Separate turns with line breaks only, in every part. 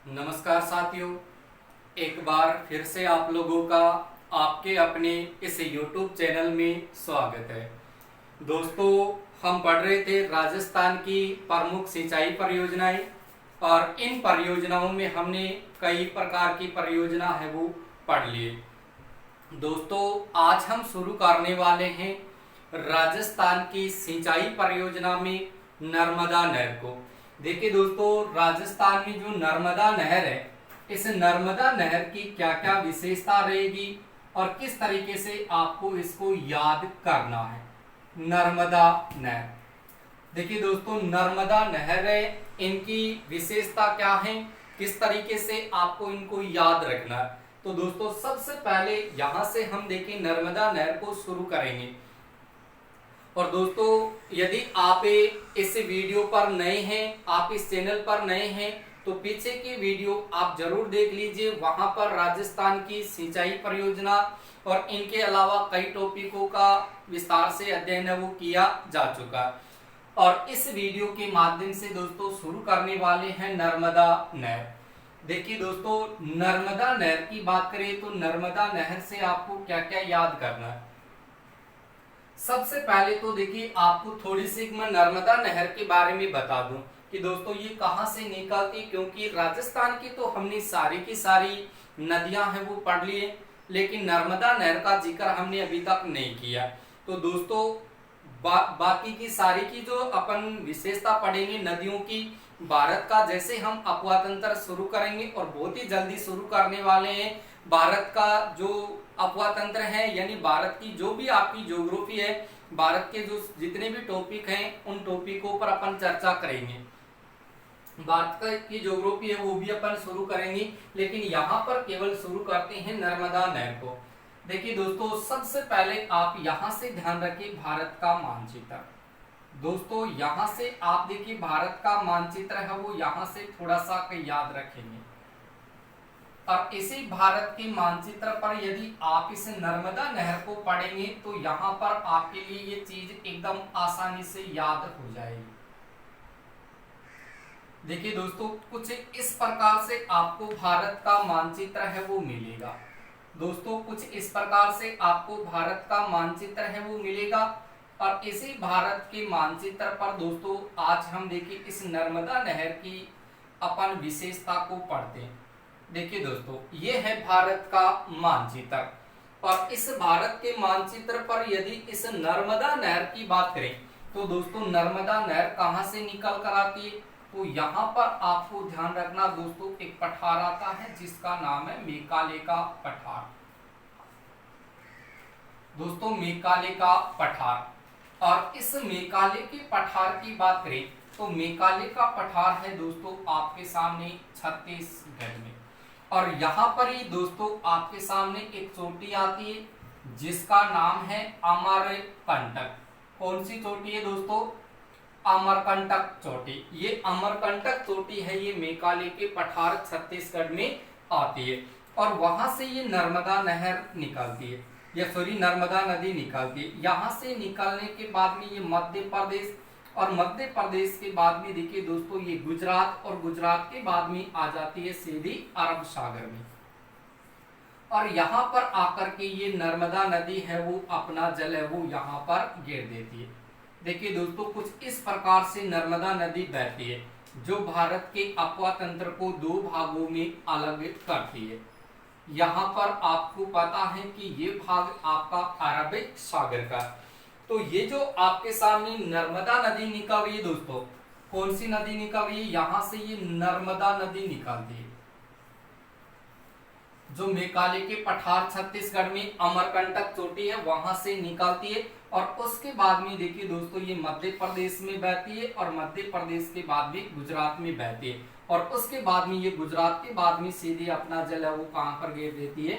नमस्कार साथियों, एक बार फिर से आप लोगों का आपके अपने इस YouTube चैनल में स्वागत है। दोस्तों, हम पढ़ रहे थे राजस्थान की प्रमुख सिंचाई परियोजनाएं और इन परियोजनाओं में हमने कई प्रकार की परियोजना है वो पढ़ लिए। दोस्तों, आज हम शुरू करने वाले हैं राजस्थान की सिंचाई परियोजना में नर्मदा नहर को। देखिए दोस्तों, राजस्थान में जो नर्मदा नहर है, इस नर्मदा नहर की क्या क्या विशेषता रहेगी और किस तरीके से आपको इसको याद करना है। नर्मदा नहर, देखिए दोस्तों, नर्मदा नहर है, इनकी विशेषता क्या है, किस तरीके से आपको इनको याद रखना है। तो दोस्तों, सबसे पहले यहां से हम देखें नर्मदा नहर को शुरू करेंगे। और दोस्तों, यदि आप इस वीडियो पर नए हैं, आप इस चैनल पर नए हैं, तो पीछे की वीडियो आप जरूर देख लीजिए। वहां पर राजस्थान की सिंचाई परियोजना और इनके अलावा कई टॉपिकों का विस्तार से अध्ययन है वो किया जा चुका है। और इस वीडियो के माध्यम से दोस्तों शुरू करने वाले हैं नर्मदा नहर। देखिए दोस्तों, नर्मदा नहर की बात करें तो नर्मदा नहर से आपको क्या क्या याद करना है। सबसे पहले तो देखिए, आपको थोड़ी सी मैं नर्मदा नहर के बारे में बता दूं कि दोस्तों ये कहां से निकलती, क्योंकि राजस्थान की तो हमने सारी की सारी नदियां हैं वो पढ़ लिए, लेकिन नर्मदा नहर का जिक्र हमने अभी तक नहीं किया। तो दोस्तों, बाकी की सारी की जो अपन विशेषता पढ़ेंगे नदियों की, भारत का जैसे हम अपवा तंत्र शुरू करेंगे और बहुत ही जल्दी शुरू करने वाले हैं। भारत का जो अपवा तंत्र है, यानी भारत की जो भी आपकी ज्योग्राफी है, भारत के जो जितने भी टॉपिक हैं उन टॉपिकों पर अपन चर्चा करेंगे। भारत की ज्योग्राफी है वो भी अपन शुरू करेंगे, लेकिन यहाँ पर केवल शुरू करते हैं नर्मदा नहर को। देखिए दोस्तों, सबसे पहले आप यहाँ से ध्यान रखिए भारत का मानचित्र। दोस्तों, यहाँ से आप देखिए भारत का मानचित्र है वो यहाँ से थोड़ा सा याद रखेंगे। और इसी भारत के मानचित्र पर यदि आप इस नर्मदा नहर को पढ़ेंगे तो यहाँ पर आपके लिए ये चीज एकदम आसानी से याद हो जाएगी। देखिए दोस्तों, कुछ इस प्रकार से आपको भारत का मानचित्र है वो मिलेगा। दोस्तों, कुछ इस प्रकार से आपको भारत का मानचित्र है वो मिलेगा। और इसी भारत के मानचित्र पर दोस्तों आज हम देखिए इस नर्मदा नहर की अपन विशेषता को पढ़ते हैं। देखिए दोस्तों, ये है भारत का मानचित्र और इस भारत के मानचित्र पर यदि इस नर्मदा नहर की बात करें तो दोस्तों नर्मदा नहर कहां से निकल कर आती है, तो यहाँ पर आपको ध्यान रखना दोस्तों, एक पठार आता है जिसका नाम है मेकाले का पठार। दोस्तों, मेकाले का पठार, और इस मेकाले के पठार की बात करें तो मेकाले का पठार है दोस्तों आपके सामने छत्तीसगढ़ में। और यहाँ पर ही दोस्तों आपके सामने एक चोटी आती है जिसका नाम है अमरकंटक। कौन सी चोटी है दोस्तों? अमरकंटक चोटी। ये अमरकंटक चोटी है, ये मेकाले के पठार छत्तीसगढ़ में आती है। और वहां से ये नर्मदा नहर निकलती है, या सॉरी नर्मदा नदी निकलती है। यहाँ से निकलने के बाद में ये मध्य प्रदेश, और मध्य प्रदेश के बाद में देखिए दोस्तों ये गुजरात, और गुजरात के बाद में आ जाती है सीधी अरब सागर में। और यहाँ पर आकर के ये नर्मदा नदी है वो अपना जल है वो यहाँ पर गिर देती है। देखिए दोस्तों, कुछ इस प्रकार से नर्मदा नदी बहती है जो भारत के अपवा तंत्र को दो भागों में अलग करती है। यहाँ पर आपको पता है कि ये भाग आपका अरबिक सागर का, तो ये जो आपके सामने नर्मदा नदी निकल रही है दोस्तों, कौन सी नदी निकल रही है? यहाँ से ये नर्मदा नदी निकलती है जो मेकाले के पठार छत्तीसगढ़ में अमरकंटक चोटी है वहां से निकलती है। और उसके बाद में देखिए दोस्तों ये मध्य प्रदेश में बहती है, और मध्य प्रदेश के बाद में गुजरात में बहती है, और उसके बाद में ये गुजरात के बाद में सीधे अपना जल है वो कहां पर गिर देती है?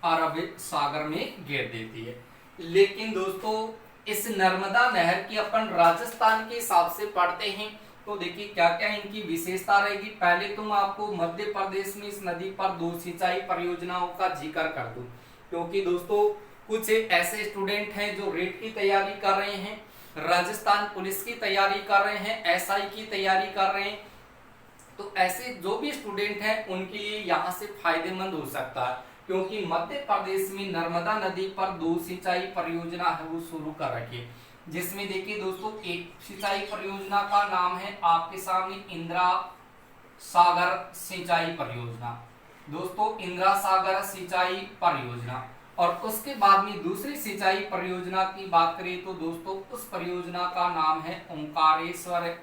अरब सागर में गिर देती है। लेकिन दोस्तों, इस नर्मदा नहर की अपन राजस्थान के हिसाब से पढ़ते हैं तो देखिए क्या क्या इनकी विशेषता रहेगी। पहले तो मैं आपको मध्य प्रदेश में इस नदी पर दो सिंचाई परियोजनाओं का जिक्र कर दूं, क्योंकि दोस्तों कुछ ऐसे स्टूडेंट हैं जो रेट की तैयारी कर रहे हैं, राजस्थान पुलिस की तैयारी कर रहे हैं, एसआई की तैयारी कर रहे हैं, तो ऐसे जो भी स्टूडेंट हैं उनके लिए यहाँ से फायदेमंद हो सकता है, क्योंकि मध्य प्रदेश में नर्मदा नदी पर 2 सिंचाई परियोजना है वो शुरू कर रखी है, जिसमें देखिए दोस्तों एक सिंचाई परियोजना का नाम है आपके सामने इंदिरा सागर सिंचाई परियोजना। दोस्तों इंदिरा सागर सिंचाई परियोजना, और उसके बाद में दूसरी सिंचाई परियोजना की बात करें तो दोस्तों उस परियोजना का नाम है ओंकारेश्वर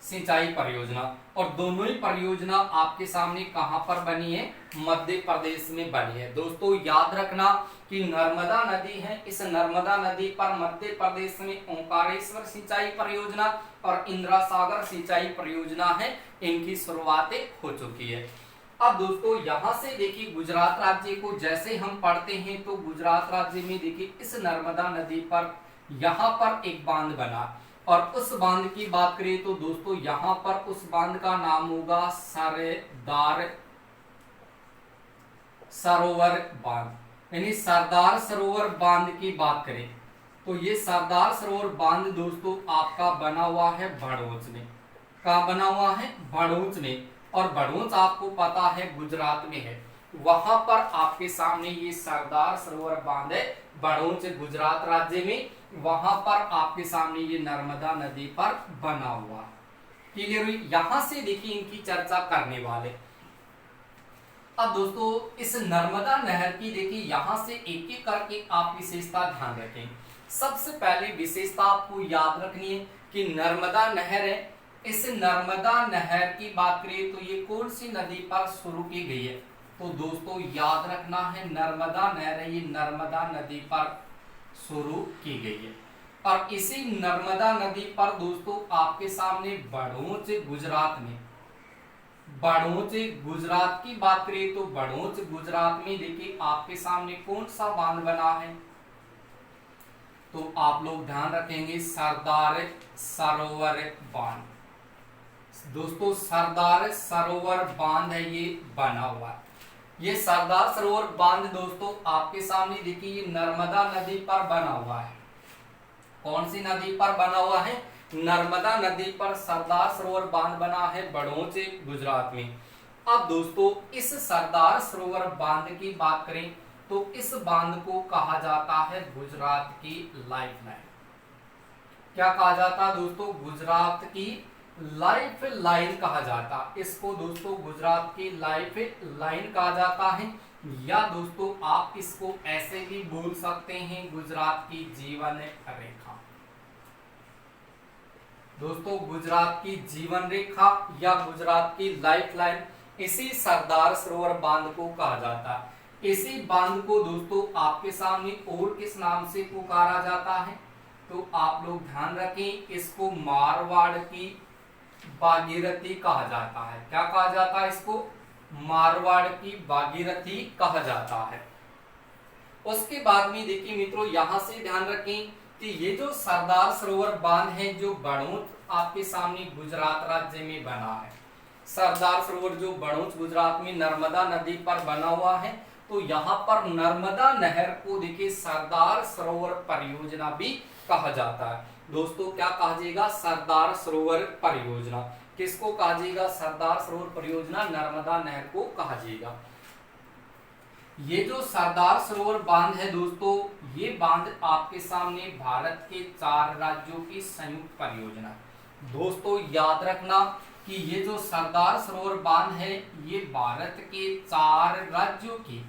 सिंचाई परियोजना। और दोनों ही परियोजना आपके सामने कहां पर बनी है, मध्य प्रदेश में बनी है। दोस्तों याद रखना कि नर्मदा नदी है, इस नर्मदा नदी पर मध्य प्रदेश में ओंकारेश्वर सिंचाई परियोजना और इंदिरा सागर सिंचाई परियोजना है, इनकी शुरुआतें हो चुकी है। अब दोस्तों यहां से देखिए गुजरात राज्य को जैसे हम पढ़ते हैं तो गुजरात राज्य में देखिए इस नर्मदा नदी पर यहां पर एक बांध बना, और उस बांध की बात करें तो दोस्तों यहां पर उस बांध का नाम होगा सरदार सरोवर बांध। यानी सरदार सरोवर बांध की बात करें तो ये सरदार सरोवर बांध दोस्तों आपका बना हुआ है भड़ोच में। कहाँ बना हुआ है, भड़ोच में, और भड़ोच आपको पता है गुजरात में है। वहां पर आपके सामने ये सरदार सरोवर बांध है, भड़ोच गुजरात राज्य में, वहां पर आपके सामने ये नर्मदा नदी पर बना हुआ है। क्लियर हुई। यहां से देखिए इनकी चर्चा करने वाले। अब दोस्तों इस नर्मदा नहर की देखिए यहां से एक एक करके आप विशेषता ध्यान रखें। सबसे पहले विशेषता आपको याद रखनी है कि नर्मदा नहर है, इस नर्मदा नहर की बात करें तो ये कौन सी नदी पर शुरू की गई है, तो दोस्तों याद रखना है नर्मदा नहर है, ये नर्मदा नदी पर शुरू की गई है। और इसी नर्मदा नदी पर दोस्तों आपके सामने भड़ोच गुजरात में, भड़ोच गुजरात की बात करें तो भड़ोच गुजरात में देखिए आपके सामने कौन सा बांध बना है, तो आप लोग ध्यान रखेंगे सरदार सरोवर बांध। दोस्तों सरदार सरोवर बांध है ये बना हुआ है। ये सरदार सरोवर बांध दोस्तों आपके सामने देखिए ये नर्मदा नदी पर बना हुआ है। कौन सी नदी पर बना हुआ है, नर्मदा नदी पर सरदार सरोवर बांध बना है भड़ोच गुजरात में। अब दोस्तों इस सरदार सरोवर बांध की बात करें तो इस बांध को कहा जाता है गुजरात की लाइफलाइन। क्या कहा जाता है दोस्तों, गुजरात की लाइफ लाइन कहा जाता, इसको दोस्तों गुजरात की लाइफ लाइन कहा जाता है, या दोस्तों आप इसको ऐसे भी बोल सकते हैं गुजरात की जीवन रेखा। दोस्तों गुजरात की जीवन रेखा या गुजरात की लाइफ लाइन, इसी सरदार सरोवर बांध को कहा जाता है। इसी बांध को दोस्तों आपके सामने और किस नाम से पुकारा जाता है, तो आप लोग ध्यान रखें, इसको मारवाड़ की भागीरथी कहा जाता है। क्या कहा जाता है इसको, मारवाड़ की भागीरथी कहा जाता है। उसके बाद में देखिए मित्रों यहां से ध्यान रखें कि ये जो सरदार सरोवर बांध है जो भड़ोच आपके सामने गुजरात राज्य में बना है, सरदार सरोवर जो भड़ोच गुजरात में नर्मदा नदी पर बना हुआ है, तो यहाँ पर नर्मदा नहर को देखिए सरदार सरोवर परियोजना भी कहा जाता है। दोस्तों क्या कहा जाएगा, सरदार सरोवर परियोजना। किसको कहा जाएगा, सरदार सरोवर परियोजना, नर्मदा नहर को कहा जाएगा। ये जो सरदार सरोवर बांध है दोस्तों, ये बांध आपके सामने भारत के 4 राज्यों की संयुक्त परियोजना। दोस्तों याद रखना कि ये जो सरदार सरोवर बांध है ये भारत के 4 राज्यों की,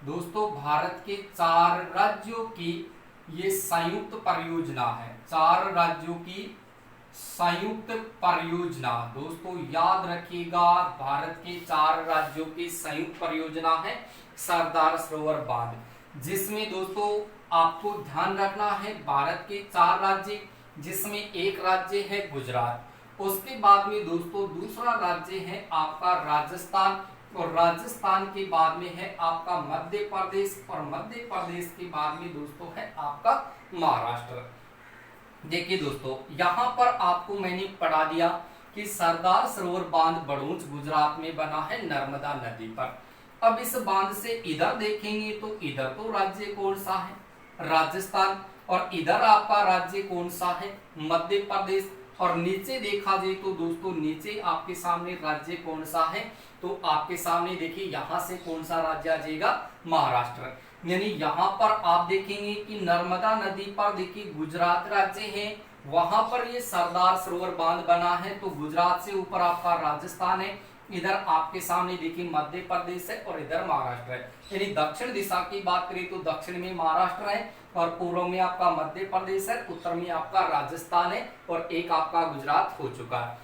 दोस्तों भारत के 4 राज्यों की ये संयुक्त परियोजना है, 4 राज्यों की संयुक्त परियोजना। दोस्तों याद रखिएगा भारत के 4 राज्यों की संयुक्त परियोजना है सरदार सरोवर बांध, जिसमें दोस्तों आपको ध्यान रखना है भारत के 4 राज्य, जिसमें एक राज्य है गुजरात, उसके बाद में दोस्तों दूसरा राज्य है आपका राजस्थान, और राजस्थान के बाद में है आपका मध्य प्रदेश, और मध्य प्रदेश के बाद में दोस्तों है आपका महाराष्ट्र। देखिए दोस्तों यहाँ पर आपको मैंने पढ़ा दिया कि सरदार सरोवर बांध भड़ोच गुजरात में बना है नर्मदा नदी पर। अब इस बांध से इधर देखेंगे तो इधर तो राज्य कौन सा है, राजस्थान, और इधर आपका राज्य कौन सा है, मध्य प्रदेश। और नीचे देखा जाए तो दोस्तों नीचे आपके सामने राज्य कौन सा है, तो आपके सामने देखिए यहाँ से कौन सा राज्य आ जाएगा, महाराष्ट्र। यानी यहाँ पर आप देखेंगे कि नर्मदा नदी पर देखिए गुजरात राज्य है, वहां पर ये सरदार सरोवर बांध बना है, तो गुजरात से ऊपर आपका राजस्थान है, इधर आपके सामने देखिए मध्य प्रदेश है और इधर महाराष्ट्र है। यानी दक्षिण दिशा की बात करें तो दक्षिण में महाराष्ट्र है और पूर्व में आपका मध्य प्रदेश है, उत्तर में आपका राजस्थान है और एक आपका गुजरात हो चुका है।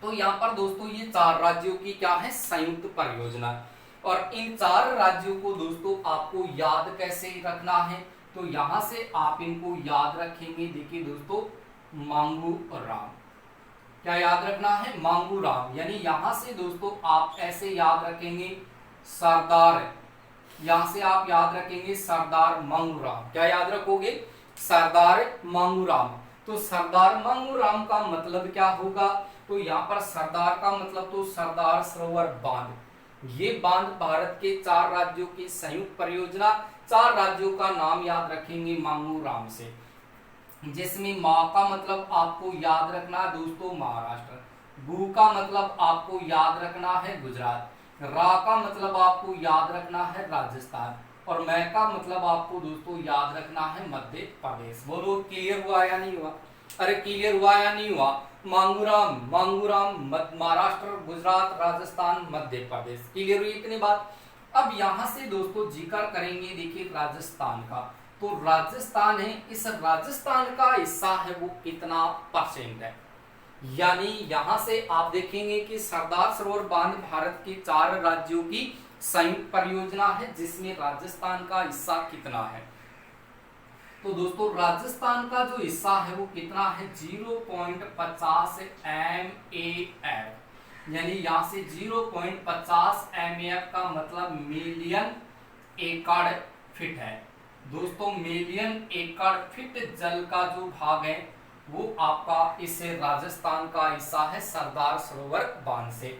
तो यहाँ पर दोस्तों ये 4 राज्यों की क्या है, संयुक्त परियोजना। और इन 4 राज्यों को दोस्तों आपको याद कैसे रखना है, तो यहां से आप इनको याद रखेंगे, देखिए दोस्तों मांगू राम, क्या याद रखना है, मांगू राम। यानी यहां से दोस्तों आप ऐसे याद रखेंगे सरदार, यहां से आप याद रखेंगे सरदार मांगू राम, क्या याद रखोगे, सरदार मांगू राम। तो सरदार मांगू राम का मतलब क्या होगा, तो यहाँ पर सरदार का मतलब तो सरदार सरोवर बांध, ये बांध भारत के 4 राज्यों की संयुक्त परियोजना, 4 राज्यों का नाम याद रखेंगे मांगू राम से, जिसमें मा का मतलब आपको याद रखना है दोस्तों महाराष्ट्र, गु का मतलब आपको याद रखना है गुजरात, रा का मतलब आपको याद रखना है राजस्थान और मै का मतलब आपको दोस्तों याद रखना है मध्य प्रदेश। बोलो क्लियर हुआ या नहीं हुआ, अरे क्लियर हुआ या नहीं हुआ, मांगूराम महाराष्ट्र, गुजरात, राजस्थान, मध्य प्रदेश, क्लियर हुई इतनी बात। अब यहां से दोस्तों जिक्र करेंगे देखिए राजस्थान का, तो राजस्थान है, इस राजस्थान का हिस्सा है वो कितना % है, यानी यहां से आप देखेंगे कि सरदार सरोवर बांध भारत के 4 राज्यों की संयुक्त परियोजना है, जिसमें राजस्थान का हिस्सा कितना है। तो दोस्तों राजस्थान का जो हिस्सा है वो कितना है, 0.50 MAF, यानी यहां से 0.50 MAF का मतलब मिलियन एकड़ फीट है दोस्तों, मिलियन एकड़ फीट जल का जो भाग है वो आपका इस राजस्थान का हिस्सा है सरदार सरोवर बांध से।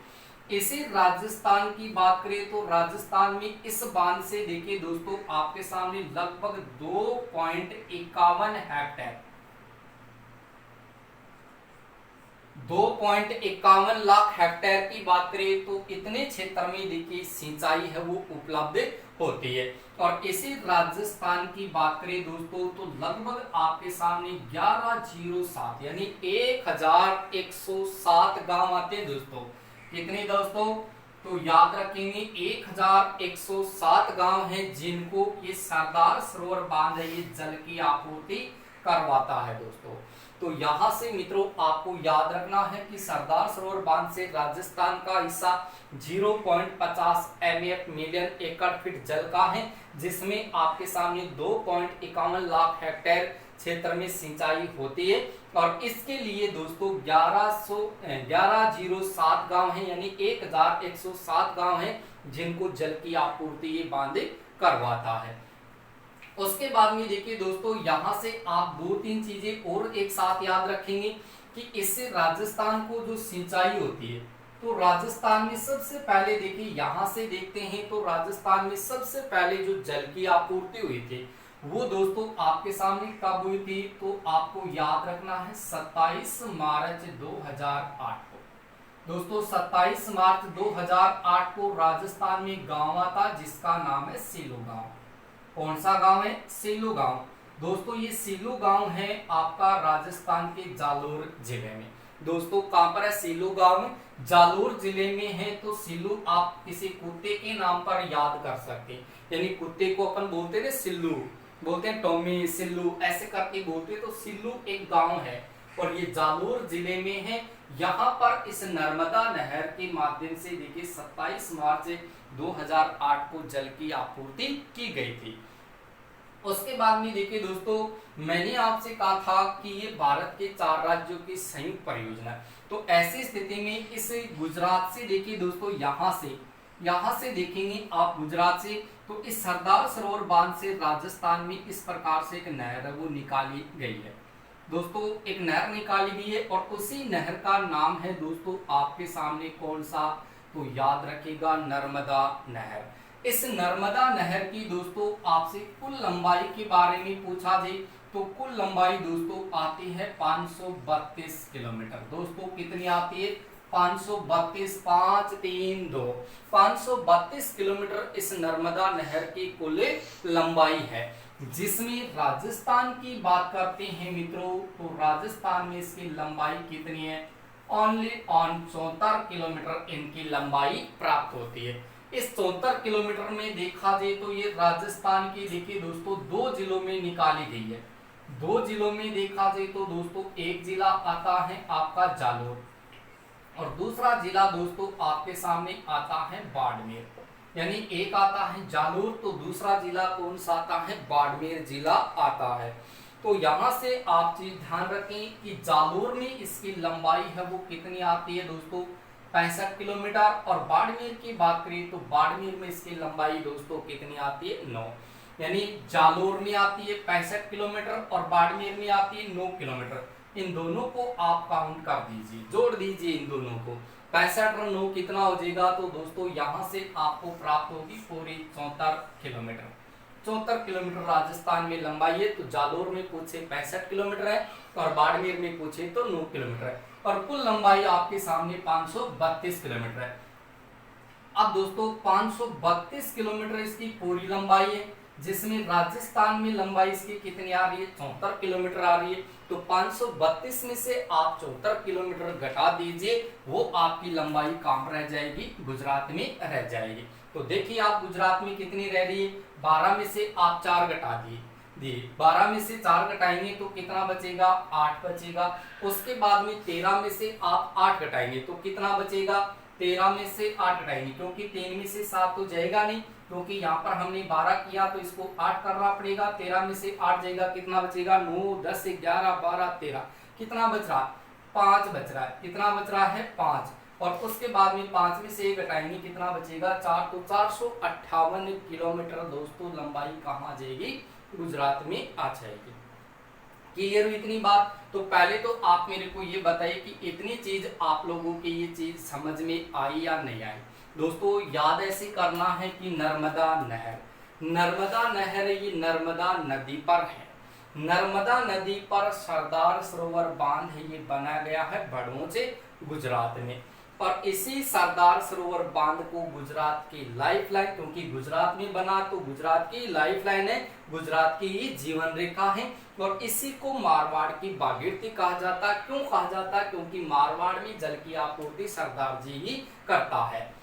इसी राजस्थान की बात करें तो राजस्थान में इस बांध से देखिए दोस्तों आपके सामने लगभग 2.51 हेक्टेयर 2.51 लाख हेक्टेयर की बात करें तो इतने क्षेत्र में देखिए सिंचाई है वो उपलब्ध होती है। और इसी राजस्थान की बात करें दोस्तों तो लगभग आपके सामने 1107 यानी 1107 गांव आते हैं दोस्तों। कितने दोस्तों, तो याद रखेंगे 1107 गांव हैं जिनको ये सरदार सरोवर बांध ये जल की आपूर्ति करवाता है दोस्तों। तो यहां से मित्रों आपको याद रखना है कि सरदार सरोवर बांध से राजस्थान का हिस्सा 0.50 MAF मिलियन एकड़ फीट जल का है, जिसमें आपके सामने 2.51 लाख हेक्टेयर क्षेत्र में सिंचाई होती है। और इसके लिए दोस्तों 1107 गांव हैं यानी 1107 गांव हैं जिनको जल की आपूर्ति ये बांध करवाता है। उसके बाद में देखिए दोस्तों यहां से आप 2-3 चीजें और एक साथ याद रखेंगे कि इससे राजस्थान को जो सिंचाई होती है तो राजस्थान में सबसे पहले देखिए यहां से देखते हैं तो राजस्थान में सबसे पहले जो जल की आपूर्ति हुई थी वो दोस्तों आपके सामने कब हुई थी, तो आपको याद रखना है 27 मार्च 2008 को दोस्तों। 27 मार्च 2008 को राजस्थान में गांव आता जिसका नाम है सीलू गांव। कौन सा गांव है, सीलू गांव दोस्तों। ये सीलू गांव है आपका राजस्थान के जालोर जिले में दोस्तों। कहां पर है सीलू गांव में, जालोर जिले में है। तो सीलू आप किसी कुत्ते के नाम पर याद कर सकते हैं, यानी कुत्ते को अपन बोलते थे सिल्लू, बोलते हैं टॉमी, सिल्लू ऐसे करके बोलते, तो सिल्लू एक गांव है और ये जालोर जिले में है। यहाँ पर इस नर्मदा नहर के माध्यम से देखिए 27 मार्च 2008 को जल की आपूर्ति की गई थी। उसके बाद में देखिए दोस्तों मैंने आपसे कहा था कि ये भारत के 4 राज्यों की संयुक्त परियोजना है। तो ऐसी स्थिति में इस गुजरात से देखिए दोस्तों यहाँ से देखेंगे आप गुजरात से, तो इस सरदार सरोवर बांध से राजस्थान में इस प्रकार से एक नहर है वो निकाली गई है दोस्तों। एक नहर निकाली गई है और उसी नहर का नाम है दोस्तों आपके सामने कौन सा, तो याद रखिएगा नर्मदा नहर। इस नर्मदा नहर की दोस्तों आपसे कुल लंबाई के बारे में पूछा जाए तो कुल लंबाई दोस्तों आती है 532 किलोमीटर। दोस्तों कितनी आती है? 532, 532 532 किलोमीटर इस नर्मदा नहर की कुल लंबाई है। जिसमें राजस्थान की बात करते हैं मित्रों, तो राजस्थान में इसकी लंबाई कितनी है? ओनली ऑन 74 किलोमीटर इनकी लंबाई प्राप्त होती है। इस 74 किलोमीटर में देखा जाए तो ये राजस्थान की, देखिए दोस्तों, 2 जिलों में निकाली गई है। 2 जिलों में देखा जाए तो दोस्तों एक जिला आता है आपका जालोर और दूसरा जिला दोस्तों आपके सामने आता है बाड़मेर। यानी एक आता है जालोर तो दूसरा जिला कौन सा आता है? बाड़मेर जिला आता है। तो यहां से आप चीज ध्यान रखें कि जालोर में इसकी लंबाई है वो कितनी आती है दोस्तों? 65 किलोमीटर। और बाड़मेर की बात करें तो बाड़मेर में इसकी लंबाई दोस्तों कितनी आती है? 9। यानी जालोर में आती है 65 किलोमीटर और बाड़मेर में आती है 9 किलोमीटर। इन दोनों को आप काउंट कर दीजिए, जोड़ दीजिए इन दोनों को। 65 और 9 कितना हो जाएगा? तो दोस्तों यहां से आपको प्राप्त होगी पूरी 74 किलोमीटर। 74 किलोमीटर राजस्थान में लंबाई है। तो जालोर में पूछे 65 किलोमीटर है और बाड़मेर में पूछे तो 9 किलोमीटर है और कुल लंबाई आपके सामने 532 किलोमीटर है। अब दोस्तों 532 किलोमीटर इसकी पूरी लंबाई है, जिसमें राजस्थान में लंबाई इसकी कितनी आ रही है? 74 किलोमीटर आ रही है। तो 532 में से आप 74 किलोमीटर घटा दीजिए, वो आपकी लंबाई कहाँ रह जाएगी? गुजरात में रह जाएगी। तो देखिए आप गुजरात में कितनी रह रही है? 12 में से आप 4 घटा दिए, 12 में से 4 घटाएंगे तो कितना बचेगा? 8 बचेगा। उसके बाद में 13 में से आप 8 घटाएंगे तो कितना बचेगा? 13 में से 8 घटाएंगे, क्योंकि 3 में से 7 तो जाएगा नहीं, क्योंकि यहाँ पर हमने 12 किया तो इसको 8 करना पड़ेगा। 13 में से 8 जाएगा, कितना बचेगा? 9, 10, 11, 12, 13, कितना बच रहा? 5 बच रहा है। कितना बच रहा है? 5। और उसके बाद में 5 में से 1 घटाएंगे, कितना बचेगा? 4। तो 458 किलोमीटर दोस्तों लंबाई कहाँ आ जाएगी? गुजरात में आ जाएगी। क्लियर हुई इतनी बात? तो पहले तो आप मेरे को ये बताइए कि इतनी चीज आप लोगों की ये चीज समझ में आई या नहीं आई? दोस्तों याद ऐसे करना है कि नर्मदा नहर, नर्मदा नहर ये नर्मदा नदी पर है। नर्मदा नदी पर सरदार सरोवर बांध है, ये बनाया गया है भड़ोचे गुजरात में। और इसी सरदार सरोवर बांध को गुजरात की लाइफलाइन, क्योंकि गुजरात में बना तो गुजरात की लाइफलाइन है, गुजरात की ये जीवन रेखा है। और इसी को मारवाड़ की भागीरथी कहा जाता है। क्यों कहा जाता है? क्योंकि मारवाड़ में जल की आपूर्ति सरदार जी ही करता है।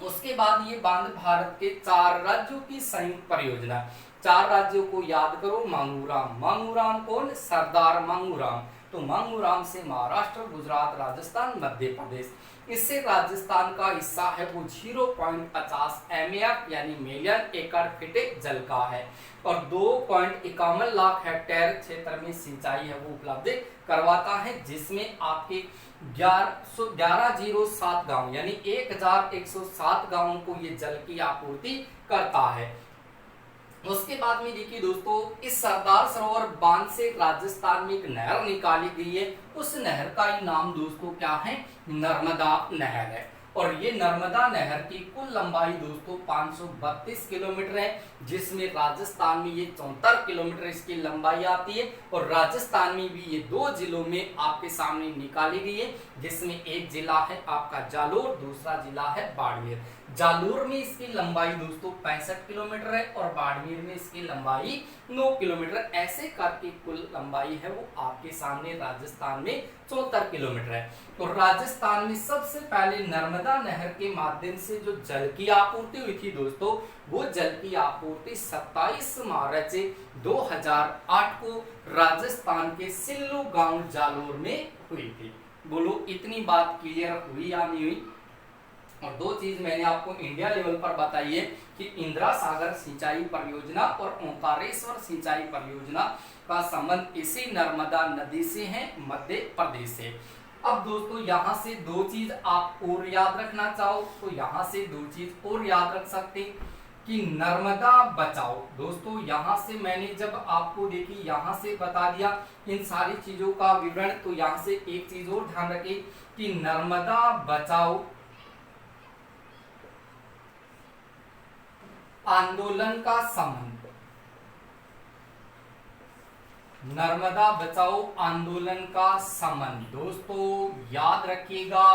उसके बाद ये बांध भारत के 4 राज्यों की संयुक्त परियोजना। 4 राज्यों को याद करो। मांगूराम, मांगूराम कौन? सरदार मांगूराम। तो मांगूराम से महाराष्ट्र, गुजरात, राजस्थान, मध्य प्रदेश। इससे राजस्थान का हिस्सा है वो 0.50 MAF यानी मिलियन एकड़ फीट जल का है और 2.51 लाख हेक्टेयर क्षेत्र में सिंचाई है वो उपलब्ध करवाता है, जिसमें आपके 1107 गांव यानी 1107 गांवों को ये जल की आपूर्ति करता है। उसके बाद में देखिए दोस्तों, इस सरदार सरोवर बांध से राजस्थान में एक नहर निकाली गई है। उस नहर का ही नाम दोस्तों क्या है? नर्मदा नहर है। और ये नर्मदा नहर की कुल लंबाई दोस्तों 532 किलोमीटर है, जिसमें राजस्थान में ये 74 किलोमीटर इसकी लंबाई आती है। और राजस्थान में भी ये 2 जिलों में आपके सामने निकाली गई है, जिसमें एक जिला है आपका जालोर, दूसरा जिला है बाड़मेर। जालोर में इसकी लंबाई दोस्तों 65 किलोमीटर है और बाड़मेर में इसकी लंबाई 9 किलोमीटर। ऐसे करके कुल लंबाई है वो आपके सामने राजस्थान में 74 किलोमीटर है। तो राजस्थान में सबसे पहले नर्मदा नहर के माध्यम से जो जल की आपूर्ति हुई थी दोस्तों, वो जल की आपूर्ति 27 मार्च 2008 को राजस्थान के सिल्लू गांव जालोर में हुई थी। बोलो इतनी बात क्लियर हुई या नहीं हुई? और 2 चीज मैंने आपको इंडिया लेवल पर बताई है कि इंदिरा सागर सिंचाई परियोजना और ओंकारेश्वर सिंचाई परियोजना का संबंध इसी नर्मदा नदी से है, मध्य प्रदेश से। अब दोस्तों यहाँ से 2 चीज आप और याद रखना चाहो तो यहाँ से 2 चीज और याद रख सकते कि नर्मदा बचाओ। दोस्तों यहाँ से मैंने जब आपको देखी यहाँ से बता दिया इन सारी चीजों का विवरण, तो यहाँ से एक चीज और ध्यान रखें कि नर्मदा बचाओ आंदोलन का संबंध, नर्मदा बचाओ आंदोलन का संबंध। दोस्तों याद रखिएगा,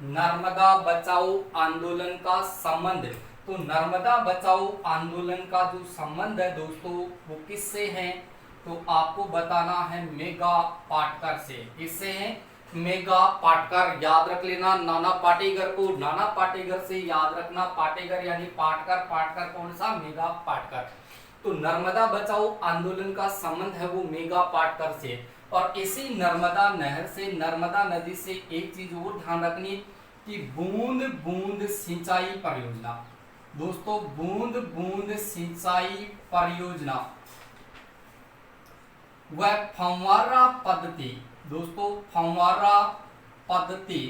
नर्मदा बचाओ आंदोलन का संबंध। तो नर्मदा बचाओ आंदोलन का जो संबंध है दोस्तों वो किससे है, तो आपको बताना है मेघा पाटकर से। किससे है, मेघा पाटकर। याद रख लेना नाना पाटेकर को, नाना पाटेकर से याद रखना, पाटेकर यानी पाटकर, पाटकर कौन सा, मेघा पाटकर। तो नर्मदा बचाओ आंदोलन का संबंध है वो मेघा पाटकर से। और इसी नर्मदा नहर से, नर्मदा नदी से एक चीज और ध्यान रखनी कि बूंद बूंद सिंचाई परियोजना। दोस्तों बूंद बूंद सिंचाई परियोजना वह फव्वारा पद्धति, दोस्तों फव्वारा पद्धति,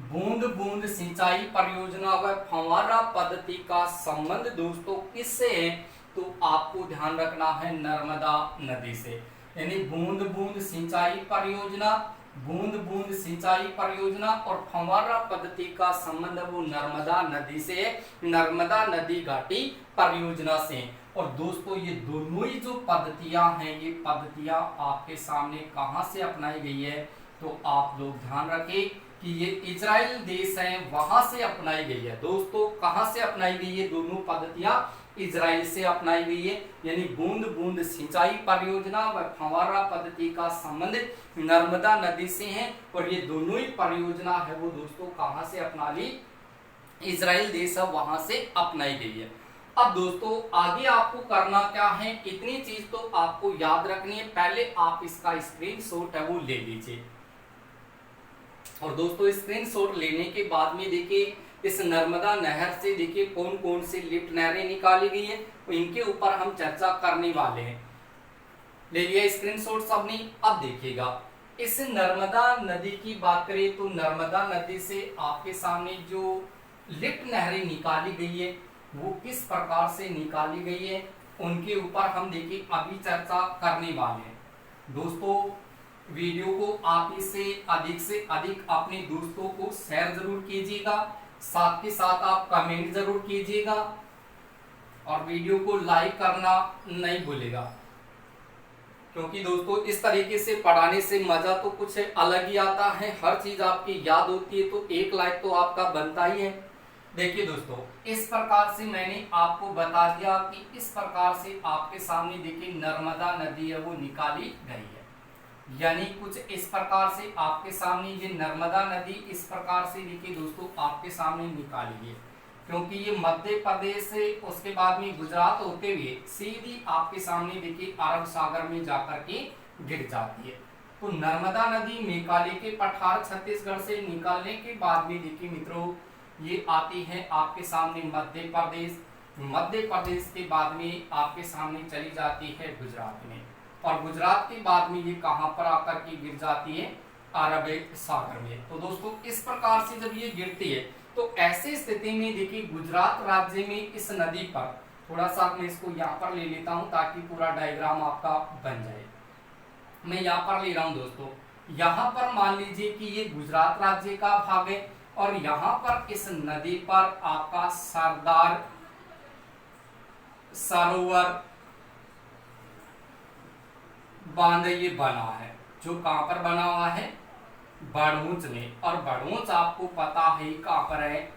बूंद बूंद सिंचाई परियोजना व फव्वारा पद्धति का संबंध दोस्तों किससे है, तो आपको ध्यान रखना है नर्मदा नदी से। यानी बूंद बूंद सिंचाई परियोजना, बूंद बूंद सिंचाई परियोजना और फव्वारा पद्धति का संबंध वो नर्मदा नदी से, नर्मदा नदी घाटी परियोजना से। और दोस्तों ये दोनों ही जो पद्धतियां हैं, ये पद्धतियां आपके सामने कहां से अपनाई गई है, तो आप लोग ध्यान रखें कि ये इजराइल देश है वहां से अपनाई गई है। दोस्तों कहां से अपनाई गई है, दोनों पद्धतियां इजराइल से अपनाई गई है। यानी बूंद बूंद सिंचाई परियोजना व फव्वारा पद्धति का संबंध नर्मदा नदी से है। और ये दोनों ही परियोजना है वो दोस्तों कहां से अपना ली, इजराइल देश है वहां से अपनाई गई है। अब दोस्तों आगे आपको करना क्या है, इतनी चीज तो आपको याद रखनी है। पहले आप इसका स्क्रीनशॉट है वो ले लीजिए। और दोस्तों स्क्रीनशॉट लेने के बाद में देखिए इस नर्मदा नहर से देखिए कौन कौन सी लिफ्ट नहरें निकाली गई है, तो इनके ऊपर हम चर्चा करने वाले हैं। ले लिया स्क्रीनशॉट सबने। अब देखिएगा इस नर्मदा नदी की बात करें तो नर्मदा नदी से आपके सामने जो लिफ्ट नहरें निकाली गई है वो किस प्रकार से निकाली गई है, उनके ऊपर हम देखिए अभी चर्चा करने वाले हैं। दोस्तों वीडियो को आप इससे अधिक अपने दोस्तों को शेयर जरूर कीजिएगा, साथ के साथ आप कमेंट जरूर कीजिएगा और वीडियो को लाइक करना नहीं भूलेगा, क्योंकि दोस्तों इस तरीके से पढ़ाने से मजा तो कुछ अलग ही आता है। हर चीज आपकी याद होती है तो एक लाइक तो आपका बनता ही है। देखिए दोस्तों इस प्रकार से मैंने आपको बता दिया कि इस प्रकार से आपके सामने देखिए नर्मदा नदी है वो निकाली गई है। यानी कुछ इस प्रकार से आपके सामने ये नर्मदा नदी इस प्रकार से देखिए दोस्तों आपके सामने निकाली है, क्योंकि ये मध्य प्रदेश से उसके बाद में गुजरात होते हुए सीधी आपके सामने देखिए अरब सागर में जाकर के गिर जाती है। तो नर्मदा नदी मेघालय के पठार छत्तीसगढ़ से निकालने के बाद में देखिए मित्रों ये आती है आपके सामने मध्य प्रदेश, मध्य प्रदेश के बाद में आपके सामने चली जाती है गुजरात में, और गुजरात के बाद में ये कहां पर आकर के गिर जाती है, अरब सागर में। तो दोस्तों इस प्रकार से जब ये गिरती है तो ऐसी स्थिति में देखिए गुजरात राज्य में इस नदी पर, थोड़ा सा मैं इसको यहाँ पर ले लेता हूँ ताकि पूरा डायग्राम आपका बन जाए। मैं यहाँ पर ले रहा हूँ दोस्तों, यहाँ पर मान लीजिए कि ये गुजरात राज्य का भाग है और यहाँ पर इस नदी पर आपका सरदार सरोवर बांध ये बना है, जो कहां पर बना हुआ है, बड़ूंच में। और बड़ूंच आपको पता है कहां पर है,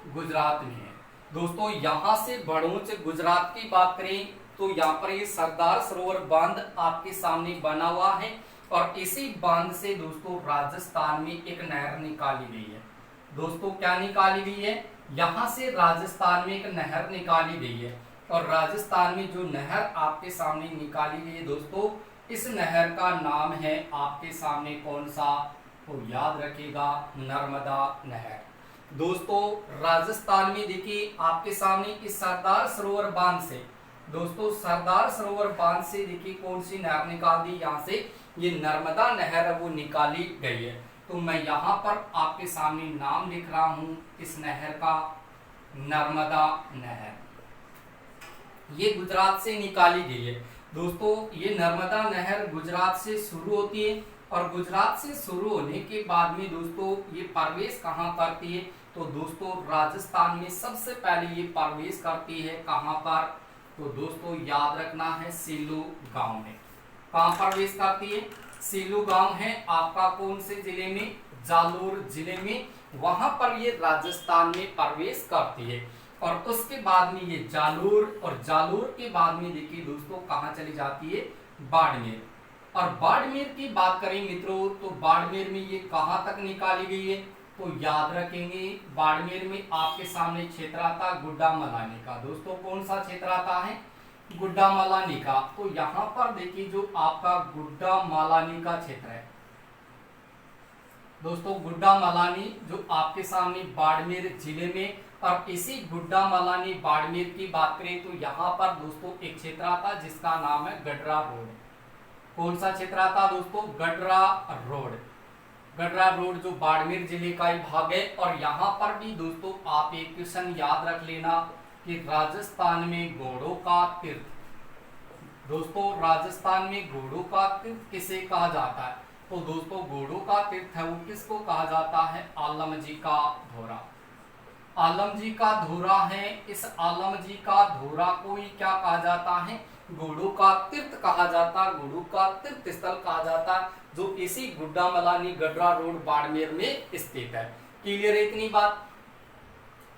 गुजरात में है। दोस्तों यहां से बड़ूंच गुजरात की बात करें तो यहाँ पर ये सरदार सरोवर बांध आपके सामने बना हुआ है और इसी बांध से दोस्तों राजस्थान में एक नहर निकाली गई है। दोस्तों क्या निकाली गई है, यहाँ से राजस्थान में एक नहर निकाली गई है और राजस्थान में जो नहर आपके सामने निकाली गई है दोस्तों, इस नहर का नाम है आपके सामने कौन सा, तो याद रखिएगा नर्मदा नहर। दोस्तों राजस्थान में देखिए आपके सामने इस सरदार सरोवर बांध से, दोस्तों सरदार सरोवर बांध से देखिए कौन सी नहर निकाल दी, यहाँ से ये नर्मदा नहर वो निकाली गई है। तो मैं यहाँ पर आपके सामने नाम लिख रहा हूँ इस नहर का, नर्मदा नहर। ये गुजरात से निकाली गई है। दोस्तों ये नर्मदा नहर गुजरात से शुरू होती है और गुजरात से शुरू होने के बाद में दोस्तों ये प्रवेश कहाँ करती है, तो दोस्तों राजस्थान में सबसे पहले ये प्रवेश करती है कहाँ पर, तो दोस्तों याद रखना है सीलू गांव में। कहां प्रवेश करती है? सीलू गांव है आपका कौन से जिले में? जालोर जिले में, वहां पर ये राजस्थान में प्रवेश करती है। और उसके बाद में ये जालोर, और जालोर के बाद में देखिए दोस्तों कहां चली जाती है? बाड़मेर। और बाड़मेर की बात करें मित्रों तो बाड़मेर में ये कहां तक निकाली गई है? तो याद रखेंगे बाड़मेर में आपके सामने क्षेत्र आता गुड्डा मलानी का। दोस्तों कौन सा क्षेत्र आता है? गुड्डा मलानी का। तो यहाँ पर देखिए जो आपका गुड्डा मलानी का क्षेत्र है दोस्तों, गुड्डा मलानी जो आपके सामने बाड़मेर जिले में, और इसी गुड्डा मलानी बाड़मेर की बात करें तो यहाँ पर दोस्तों एक क्षेत्र आता जिसका नाम है गडरा रोड। कौन सा क्षेत्र आता दोस्तों? गडरा रोड। गडरा रोड जो बाड़मेर जिले का ही भाग है। और यहाँ पर भी दोस्तों आप एक क्वेश्चन याद रख लेना कि राजस्थान में घोड़ों का तीर्थ। दोस्तों राजस्थान में घोड़ों का तीर्थ किसे कहा जाता है? तो दोस्तों घोड़ों का तीर्थ है वो किसको कहा जाता है? आलम जी का धोरा। आलम जी का धोरा है। इस आलम जी का धोरा को ही क्या कहा जाता है? घोड़ों का तीर्थ कहा जाता, घोड़ों का तीर्थ स्थल कहा जाता, जो इसी गुड्डा मलानी गडरा रोड बाड़मेर में स्थित है। क्लियर है इतनी बात?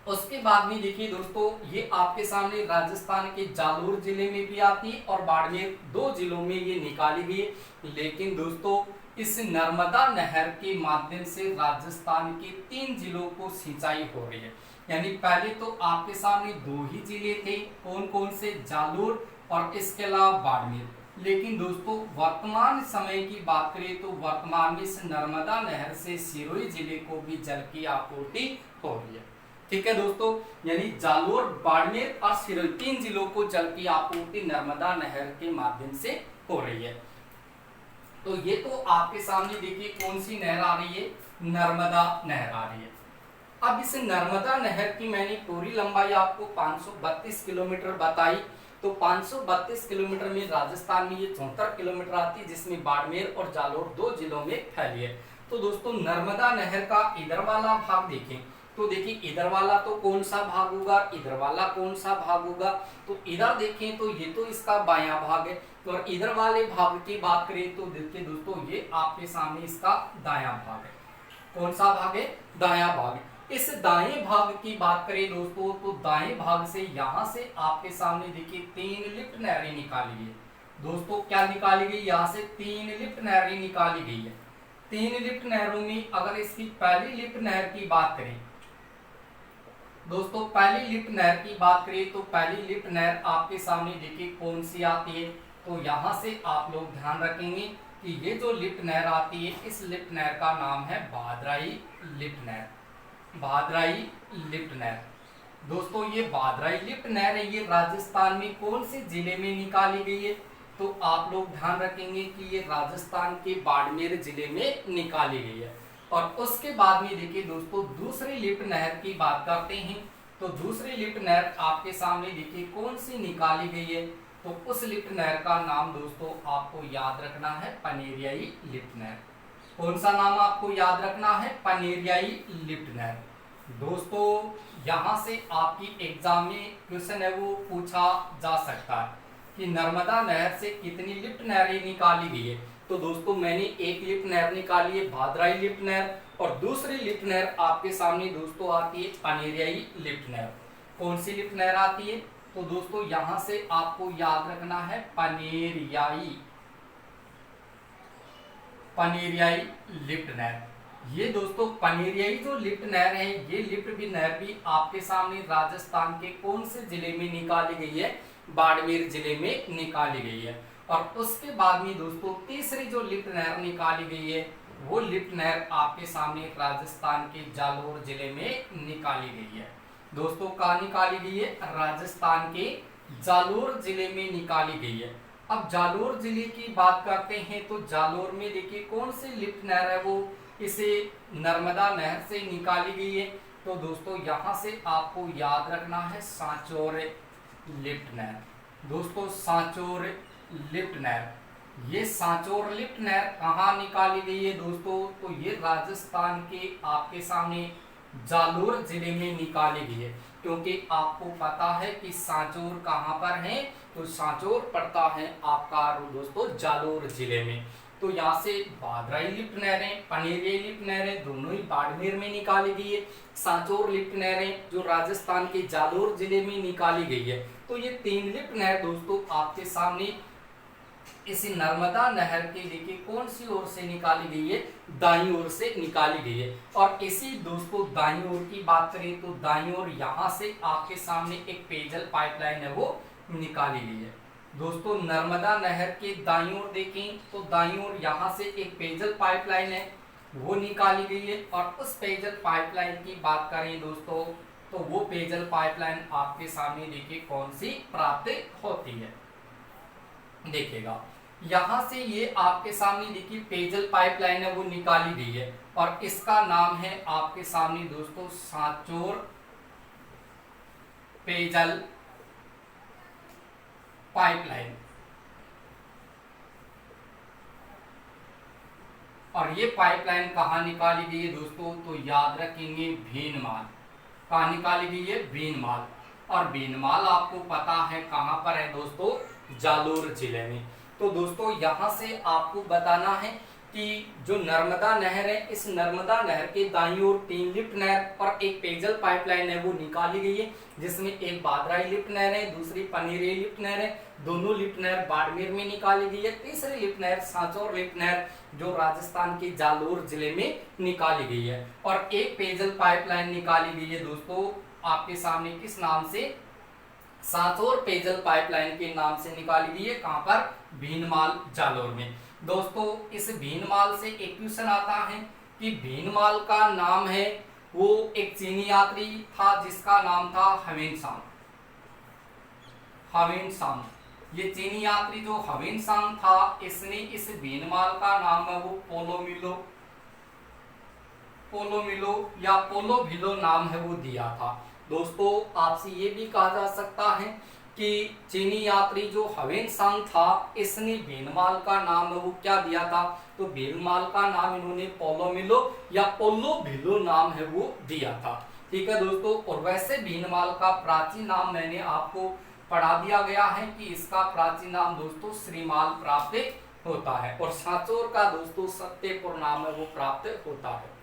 उसके बाद में देखिए दोस्तों ये आपके सामने राजस्थान के जालोर जिले में भी आती है और बाड़मेर, दो जिलों में ये निकाली गई है। लेकिन दोस्तों इस नर्मदा नहर के माध्यम से राजस्थान के 3 जिलों को सिंचाई हो रही है। यानी पहले तो आपके सामने 2 ही जिले थे, कौन कौन से? जालोर और इसके अलावा बाड़मेर। लेकिन दोस्तों वर्तमान समय की बात करें तो वर्तमान में इस नर्मदा नहर से सिरोही जिले को भी जल की आपूर्ति हो रही है। ठीक है दोस्तों, यानी जालोर, बाड़मेर और सिरोही 3 जिलों को जल की आपूर्ति नर्मदा नहर के माध्यम से हो रही है। तो ये तो आपके सामने देखिए कौन सी नहर आ रही है? नर्मदा नहर आ रही है। अब इस नर्मदा नहर की मैंने पूरी लंबाई आपको 532 किलोमीटर बताई। तो 532 किलोमीटर में राजस्थान में ये 74 किलोमीटर आती है, जिसमें बाड़मेर और जालोर 2 जिलों में फैली है। तो दोस्तों नर्मदा नहर का इधर वाला भाग देखें तो देखिए इधर वाला तो कौन सा भाग होगा, इधर वाला कौन सा भाग होगा? तो इधर देखें तो ये तो इसका बायां भाग है, और इधर वाले भाग की बात करें तो देखिए दोस्तों ये आपके सामने इसका दायां भाग है। कौन सा भाग है? दायां भाग। इस दाएं भाग की बात करें दोस्तों तो दाएं भाग से यहां से आपके सामने देखिए 3 लिफ्ट नहरें निकाली गई। दोस्तों क्या निकाली गई? यहाँ से 3 लिफ्ट नहरें निकाली गई है। 3 लिफ्ट नहरों में अगर इसकी पहली लिफ्ट नहर की बात करें दोस्तों, पहली लिफ्ट नहर की बात करें तो पहली लिफ्ट नहर आपके सामने देखिए कौन सी आती है? तो यहाँ से आप लोग ध्यान रखेंगे कि ये जो लिफ्ट नहर आती है इस लिफ्ट नहर का नाम है भादराई लिफ्ट नहर। भादराई लिफ्ट नहर। दोस्तों ये भादराई लिफ्ट नहर है, ये राजस्थान में कौन से जिले में निकाली गई है? तो आप लोग ध्यान रखेंगे कि ये राजस्थान के बाड़मेर जिले में निकाली गई है। और उसके बाद में देखिए दोस्तों दूसरी लिफ्ट नहर की बात करते हैं। तो दूसरी लिफ्ट नहर आपके सामने देखिए कौन सी निकाली गई है? तो उस लिफ्ट नहर का नाम दोस्तों आपको याद रखना है पनेरियाई लिफ्ट नहर। कौन सा नाम आपको याद रखना है? पनेरियाई लिफ्ट नहर। दोस्तों यहाँ से आपकी एग्जाम में क्वेश्चन है वो पूछा जा सकता है कि नर्मदा नहर से कितनी लिफ्ट नहरें निकाली गई है? तो दोस्तों मैंने एक लिफ्ट नहर निकाली है भादराई लिफ्ट नहर, और दूसरी लिफ्ट नहर आपके सामने दोस्तों आती है पनेरियाई लिफ्ट नहर। कौन सी लिफ्ट नहर आती है? तो दोस्तों यहां से आपको याद रखना है पनेरियाई, पनेरियाई लिफ्ट नहर। ये दोस्तों पनेरियाई जो लिफ्ट नहर है, ये लिफ्ट भी नहर भी आपके सामने राजस्थान के कौन से जिले में निकाली गई है? बाड़मेर जिले में निकाली गई है। और उसके बाद में दोस्तों तीसरी जो लिफ्ट नहर निकाली गई है वो लिफ्ट नहर आपके सामने राजस्थान के जालोर जिले में निकाली गई है। दोस्तों कहाँ निकाली गई है? राजस्थान के जालोर जिले में निकाली गई है। अब जालोर जिले की बात करते हैं तो जालोर में देखिए कौन सी लिफ्ट नहर है वो इसे नर्मदा नहर से निकाली गई है। तो दोस्तों यहाँ से आपको याद रखना है सांचौर लिफ्ट नहर। दोस्तों सांचौर लिफ्ट नहर, ये सांचौर लिफ्ट नहर कहाँ निकाली गई है दोस्तों? तो ये राजस्थान के आपके सामने जालोर जिले में निकाली गई है। क्योंकि आपको पता है कि सांचौर कहाँ पर है, तो सांचौर पड़ता है आपका दोस्तों जालोर जिले में। तो यहाँ से भादराई लिफ्ट नहरें, पनेरिया लिफ्ट नहरें दोनों ही बाड़मेर में निकाली गई है। सांचौर लिफ्ट नहरें जो राजस्थान के जालोर जिले में निकाली गई है। तो ये 3 लिफ्ट नहर दोस्तों आपके सामने इसी नर्मदा नहर के देखिए कौन सी ओर से निकाली गई है, दाईं ओर से निकाली गई है। और इसी दोस्तों दाईं ओर की बात करें तो दाईं ओर यहाँ से आपके सामने एक पेयजल पाइपलाइन है वो निकाली गई है। दोस्तों नर्मदा नहर के दाईं ओर देखें तो दाईं ओर यहाँ से एक पेयजल पाइपलाइन है वो निकाली गई है। और उस पेयजल पाइपलाइन की बात करें दोस्तों तो वो पेयजल पाइपलाइन आपके सामने देखिए कौन सी प्राप्त होती है। देखिएगा यहाँ से ये आपके सामने देखिए पेयजल पाइपलाइन है वो निकाली गई है और इसका नाम है आपके सामने दोस्तों सांचौर पेयजल पाइपलाइन। और ये पाइपलाइन कहाँ निकाली गई है दोस्तों, तो याद रखेंगे भीनमाल। कहाँ निकाली गई है, भीनमाल। और भीनमाल आपको पता है कहाँ पर है दोस्तों, जालोर जिले में। तो दोस्तों यहाँ से आपको बताना है कि जो नर्मदा नहर है, इस नर्मदा नहर के दाईं ओर 3 लिफ्ट नहर और एक पेयजल पाइपलाइन है वो निकाली गई है, जिसमें एक भादराई लिफ्ट नहर है, दूसरी पनेरिया लिफ्ट नहर है। दोनों लिफ्ट नहर बाड़मेर में निकाली गई है। तीसरी लिफ्ट नहर सांचौर लिफ्ट नहर जो राजस्थान के जालोर जिले में निकाली गई है। और एक पेयजल पाइपलाइन निकाली गई है दोस्तों आपके सामने किस नाम से, सांचौर पेयजल पाइपलाइन के नाम से निकाली गई है। कहां पर, भीनमाल जालोर में। दोस्तों इस भीनमाल से एक क्वेश्चन आता है कि भीनमाल का नाम है वो एक चीनी यात्री था जिसका नाम था ह्वेनसांग। ह्वेनसांग, ये चीनी यात्री जो ह्वेनसांग था इसने इस भीनमाल का नाम है वो पोलोमिलो या पोलोभिलो नाम है वो दिया था। दोस्तों आपसे ये भी कहा जा सकता है कि चीनी यात्री जो ह्वेनसांग था इसने भीनमाल का नाम है वो क्या दिया था, तो भीनमाल का नाम इन्होंने पोलोमिलो या पोलोभिलो नाम है वो दिया था। ठीक है दोस्तों। और वैसे भीनमाल का प्राचीन नाम मैंने आपको पढ़ा दिया गया है कि इसका प्राचीन नाम दोस्तों श्रीमाल प्राप्त होता है। और सांचौर का दोस्तों सत्यपुर नाम है वो प्राप्त होता है।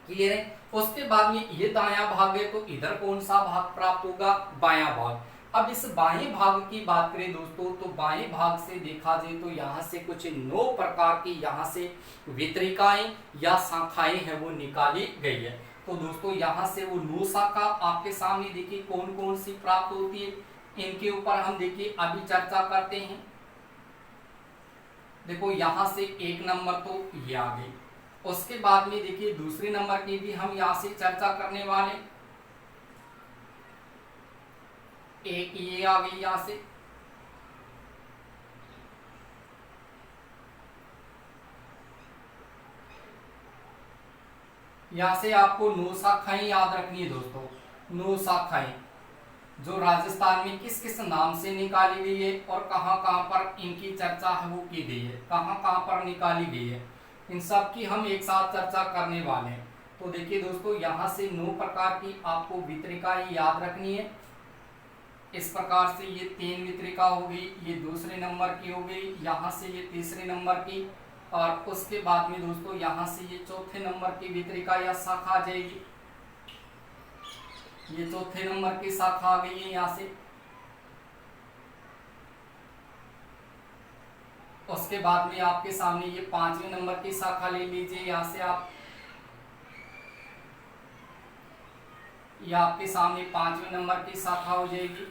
क्लियर है। उसके बाद में ये दायां भाग है तो इधर कौन सा भाग प्राप्त होगा, बायां भाग। अब इस बाएं भाग की बात करें दोस्तों तो बाएं भाग से देखा जाए तो यहाँ से कुछ 9 प्रकार की यहाँ से वितरिकाएं या शाखाएं हैं वो निकाली गई है। तो दोस्तों यहाँ से वो 9 शाखा आपके सामने देखिए कौन कौन सी प्राप्त होती है, इनके ऊपर हम देखिए अभी चर्चा करते हैं। देखो यहाँ से 1 नंबर तो ये आ गई। उसके बाद में देखिए दूसरे नंबर की भी हम यहाँ से चर्चा करने वाले, एक ये आ गई यहाँ से। यहाँ से आपको 9 शाखाएं याद रखनी है दोस्तों। 9 शाखाएं जो राजस्थान में किस किस नाम से निकाली गई है और कहां कहां पर इनकी चर्चा है वो की गई है, कहां कहां पर निकाली गई है, इन सब की हम एक साथ चर्चा करने वाले हैं। तो देखिए दोस्तों यहाँ से 9 प्रकार की आपको वितरिकाएं याद रखनी है। इस प्रकार से ये 3 वितरिका हो गई, ये दूसरे नंबर की हो गई, यहाँ से ये तीसरे नंबर की, और उसके बाद में दोस्तों यहाँ से ये चौथे नंबर की वितरिका या शाखा आ जाएगी। ये चौथे नंबर की शाखा आ गई है यहाँ से। उसके बाद में आपके सामने ये 5वें नंबर की शाखा ले लीजिए यहाँ से आप, ये आपके सामने 5वें नंबर की शाखा हो जाएगी।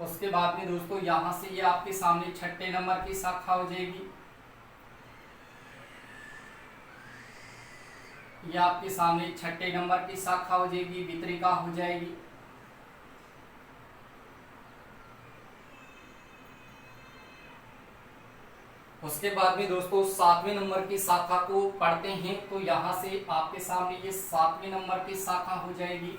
उसके बाद में दोस्तों यहाँ से ये आपके सामने 6ठे नंबर की शाखा हो जाएगी। ये आपके सामने 6ठे नंबर की शाखा हो जाएगी, वितरिका हो जाएगी। उसके बाद में दोस्तों 7वें नंबर की शाखा को पढ़ते हैं तो यहाँ से आपके सामने ये 7वें नंबर की शाखा हो जाएगी।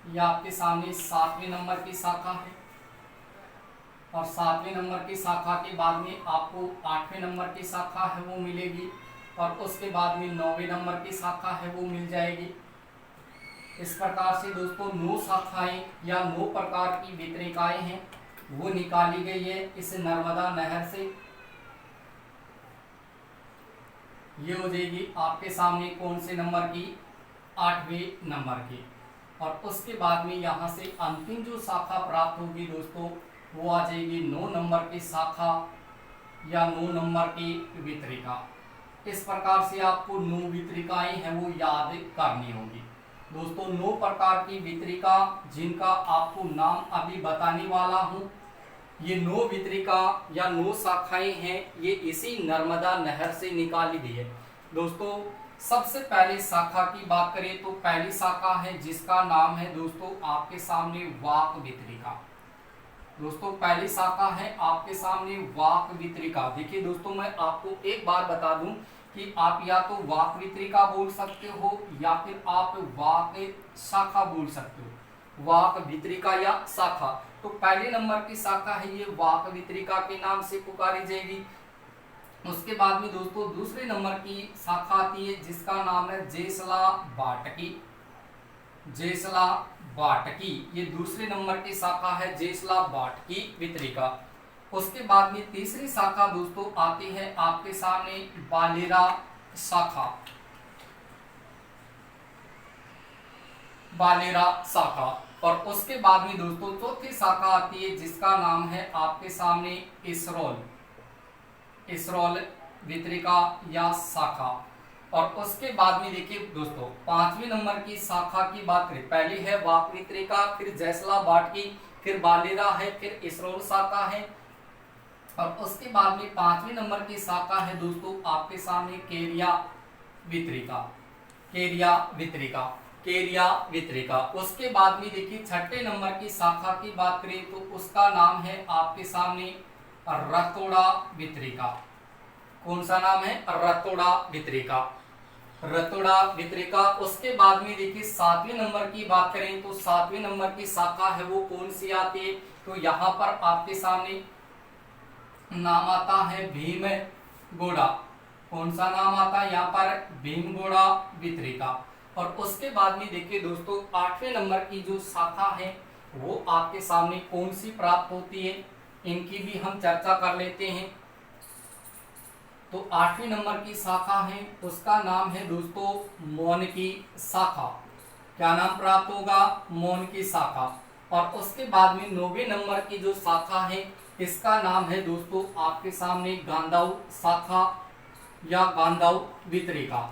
ये आपके सामने 7वें नंबर की शाखा है। और 7वें नंबर की शाखा के बाद में आपको 8वें नंबर की शाखा है वो मिलेगी, और उसके बाद में 9वें नंबर की शाखा है वो मिल जाएगी। इस प्रकार से दोस्तों 9 शाखाएं या 9 प्रकार की वितरिकाएं हैं वो निकाली गई है इस नर्मदा नहर से। ये हो जाएगी आपके सामने कौन से नंबर की, 8वें नंबर की। और उसके बाद में यहाँ से अंतिम जो शाखा प्राप्त होगी दोस्तों वो आ जाएगी 9 नंबर की शाखा या 9 नंबर की वितरिका। इस प्रकार से आपको 9 वितरिकाएं हैं वो याद करनी होगी दोस्तों। 9 प्रकार की वितरिका जिनका आपको नाम अभी बताने वाला हूँ, ये 9 वितरिका या 9 शाखाएं हैं, ये इसी नर्मदा नहर से निकाली गई है दोस्तों। सबसे पहले शाखा की बात करें तो पहली शाखा है जिसका नाम है दोस्तों आपके सामने वाक वितरिका। दोस्तों पहली शाखा है आपके सामने वाक वितरिका। देखिए दोस्तों मैं आपको एक बार बता दूं कि आप या तो वाक वितरिका बोल सकते हो या फिर आप वाक शाखा बोल सकते हो, वाक वितरिका या शाखा। तो पहले नंबर की शाखा है ये वाक वितरिका के नाम से पुकारी जाएगी। उसके बाद में दोस्तों दूसरे नंबर की शाखा आती है जिसका नाम है जेसला बाटकी। जेसला बाटकी ये दूसरे नंबर की शाखा है, जेसला बाटकी वितरिका। उसके बाद में तीसरी शाखा दोस्तों आती है आपके सामने बालेरा शाखा। बालेरा शाखा। और उसके बाद में दोस्तों चौथी शाखा आती है जिसका नाम है आपके सामने इसरोल। इसरोल वितरिका या शाखा। और उसके बाद में देखिए दोस्तों 5वें नंबर की शाखा की बात करें, पहली है वाक वितरिका, फिर जैसला बाटकी, फिर बालेरा है, फिर इसरोल शाखा है। और उसके बाद में 5वें नंबर की शाखा है दोस्तों आपके सामने केरिया वितरिका। केरिया वितरिका, केरिया वितरिका। उसके बाद में देखिए 6ठे नंबर की शाखा की बात करें तो उसका नाम है आपके सामने रतोड़ा वितरिका। कौन सा नाम है, रतोड़ा वितरिका, रतोड़ा वितरिका। उसके बाद में देखिए 7वें नंबर की बात करें तो 7वें नंबर की शाखा है वो कौन सी आती है, तो यहाँ पर आपके सामने नाम आता है भीमगोड़ा। कौन सा नाम आता है यहाँ पर, भीमगोड़ा वितरिका। और उसके बाद में देखिए दोस्तों 8वें नंबर की जो शाखा है वो आपके सामने कौन सी प्राप्त होती है, इनकी भी हम चर्चा कर लेते हैं। तो 8वें नंबर की शाखा है उसका नाम है दोस्तों मौन की शाखा। क्या नाम प्राप्त होगा, मौन की शाखा। और उसके बाद में 9वें नंबर की जो शाखा है इसका नाम है दोस्तों आपके सामने गांधाव शाखा या गांधाव वितरिका।